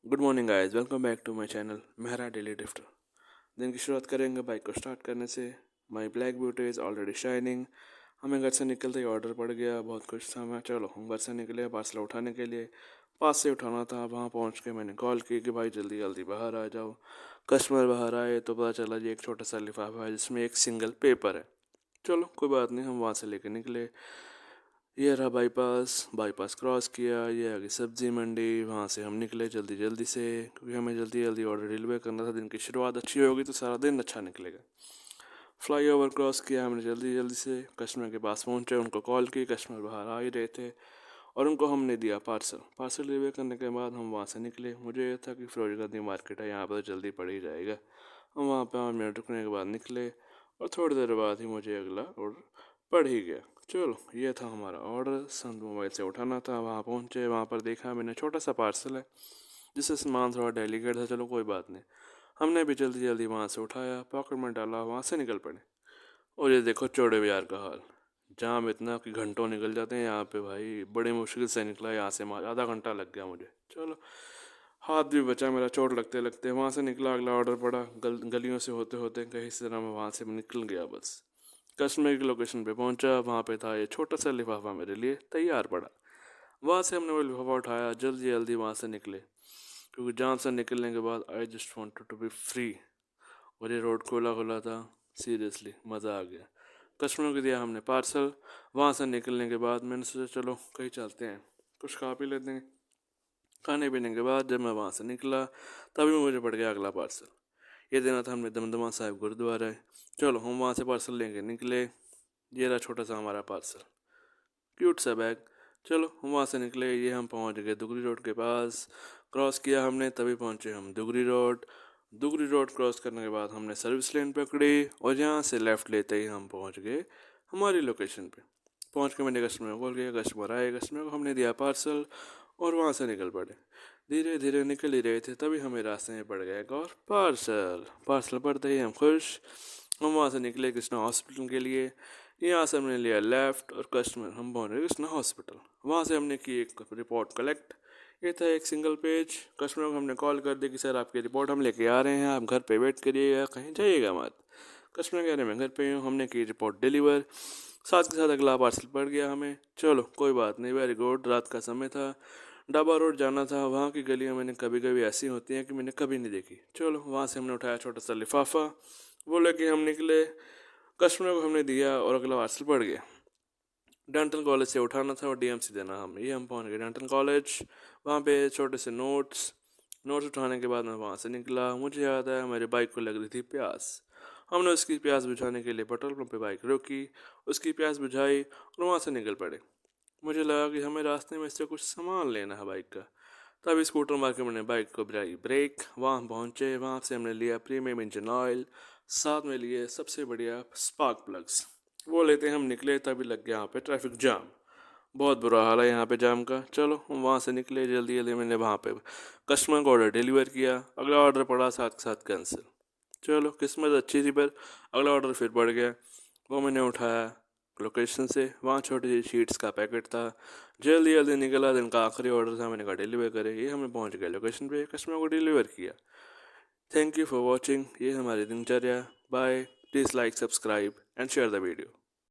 Good morning guys, welcome back to my channel Mehra daily drifter. दिन की शुरुआत करेंगे बाइक को स्टार्ट करने से। My black beauty is already shining. हमें घर से निकलते ही ऑर्डर पड़ गया, बहुत खुश था मैं। चलो हम घर से निकले पार्सल उठाने के लिए। पास से उठाना था, वहाँ पहुँच के मैंने कॉल की कि भाई जल्दी जल्दी बाहर आ जाओ। कस्टमर बाहर आए तो पता चला जी एक छोटा सा लिफाफा है जिसमें एक सिंगल पेपर है। चलो कोई बात नहीं, हम वहाँ से लेके निकले। ये रहा बाईपास, बाईपास क्रॉस किया, ये आ गई सब्जी मंडी। वहाँ से हम निकले जल्दी जल्दी से क्योंकि हमें जल्दी जल्दी ऑर्डर डिलीवर करना था। दिन की शुरुआत अच्छी होगी तो सारा दिन अच्छा निकलेगा। फ्लाई ओवर क्रॉस किया हमने जल्दी जल्दी से, कस्टमर के पास पहुँचे, उनको कॉल की। कस्टमर बाहर आ ही रहे थे और उनको हमने दिया पार्सल। पार्सल डिलीवर करने के बाद हम वहाँ से निकले। मुझे ये था कि फिरोजगंज मार्केट है, यहाँ पर जल्दी पड़ ही जाएगा। हम वहाँ पर 5 मिनट रुकने के बाद निकले और थोड़ी देर बाद ही मुझे अगला ऑर्डर पड़ ही गया। चलो ये था हमारा ऑर्डर, संत मोबाइल से उठाना था। वहाँ पहुँचे, वहाँ पर देखा मैंने छोटा सा पार्सल है जिससे सामान थोड़ा डेलिकेट था। चलो कोई बात नहीं, हमने भी जल्दी जल्दी वहाँ से उठाया, पॉकेट में डाला, वहाँ से निकल पड़े। और ये देखो चौड़े बाजार का हाल, जाम इतना कि घंटों निकल जाते हैं यहाँ पे। भाई बड़ी मुश्किल से निकला यहाँ से, आधा घंटा लग गया मुझे। चलो हाथ भी बचा मेरा चोट लगते लगते। वहाँ से निकला, अगला ऑर्डर पड़ा। गलियों से होते होते कहीं से ना मैं वहाँ से निकल गया। बस कस्टमर की लोकेशन पे पहुंचा, वहाँ पे था ये छोटा सा लिफाफा मेरे लिए तैयार पड़ा। वहाँ से हमने वो लिफाफा उठाया, जल्दी जल्दी वहाँ से निकले क्योंकि जाम से निकलने के बाद I just wanted to be free. और ये रोड खुला खुला था, सीरियसली मज़ा आ गया। कस्टमर को दिया हमने पार्सल। वहाँ से निकलने के बाद मैंने सोचा चलो कहीं चलते हैं, कुछ खा पी लेते हैं। खाने पीने के बाद जब मैं वहाँ से निकला तभी मुझे पड़ गया अगला पार्सल। ये देना था हमने दमदमा साहिब गुरुद्वारा है। चलो हम वहाँ से पार्सल लेके निकले। ये रहा छोटा सा हमारा पार्सल, क्यूट सा बैग। चलो हम वहाँ से निकले, ये हम पहुँच गए दुगरी रोड के पास। क्रॉस किया हमने तभी पहुँचे हम Dugri road. Dugri road cross करने के बाद हमने सर्विस लेन पकड़ी और यहाँ से लेफ़्ट लेते ही हम पहुँच गए हमारी लोकेशन पे। पहुँच के मैंने कस्टमर को कॉल किया, कस्टमर आए, कस्टमर को हमने दिया पार्सल और वहाँ से निकल पड़े। धीरे धीरे निकल ही रहे थे तभी हमें रास्ते में पड़ गया एक और पार्सल। पार्सल पड़ते ही हम खुश। हम वहाँ से निकले कृष्णा हॉस्पिटल के लिए। यहाँ से हमने लिया लेफ़्ट और कस्टमर हम पहुँच गए कृष्णा हॉस्पिटल। वहाँ से हमने की एक रिपोर्ट कलेक्ट। ये था एक सिंगल पेज। कस्टमर को हमने कॉल कर दी कि सर आपकी रिपोर्ट हम लेके आ रहे हैं, आप घर पे वेट करिएगा, कहीं जाइएगा मत। कस्टमर कह रहे मैं घर पे हूँ। हमने की रिपोर्ट डिलीवर, साथ के साथ अगला पार्सल पड़ गया हमें। चलो कोई बात नहीं, वेरी गुड। रात का समय था, डाबा रोड जाना था। वहाँ की गलियाँ मैंने कभी कभी ऐसी होती हैं कि मैंने कभी नहीं देखी। चलो वहाँ से हमने उठाया छोटा सा लिफाफा, वो लेके हम निकले। कस्टमर को हमने दिया और अगला पार्सल पड़ गया। डेंटल कॉलेज से उठाना था और डीएमसी देना हमें। ये हम पहुँच गए डेंटल कॉलेज। वहाँ पे छोटे से नोट्स नोट्स उठाने के बाद मैं वहाँ से निकला। मुझे याद आया मेरी बाइक को लग रही थी प्यास। हमने उसकी प्यास बुझाने के लिए पेट्रोल पंप पे बाइक रोकी, उसकी प्यास बुझाई और वहाँ से निकल पड़े। मुझे लगा कि हमें रास्ते में इससे कुछ सामान लेना है बाइक का। तब स्कूटर मार के मैंने बाइक को गिराई ब्रेक। वहाँ पहुँचे, वहाँ से हमने लिया प्रीमियम इंजन ऑयल, साथ में लिए सबसे बढ़िया स्पार्क प्लग्स। वो लेते हम निकले तभी लग गया यहाँ पे ट्रैफिक जाम। बहुत बुरा हाल है यहाँ पे जाम का। चलो हम वहाँ से निकले जल्दी जल्दी। मैंने वहाँ पे कस्टमर को ऑर्डर डिलीवर किया, अगला ऑर्डर पड़ा साथ के साथ कैंसिल। चलो किस्मत अच्छी थी, पर अगला ऑर्डर फिर पड़ गया। वो मैंने उठाया लोकेशन से, वहाँ छोटी सी शीट्स का पैकेट था। जल्दी जल्दी निकला, दिन का आखिरी ऑर्डर था, मैंने कहा डिलीवर करे। ये हमें पहुँच गया लोकेशन पे, कस्टमर को डिलीवर किया। Thank you for watching. ये हमारी दिनचर्या। Bye. Please like, subscribe and share the video.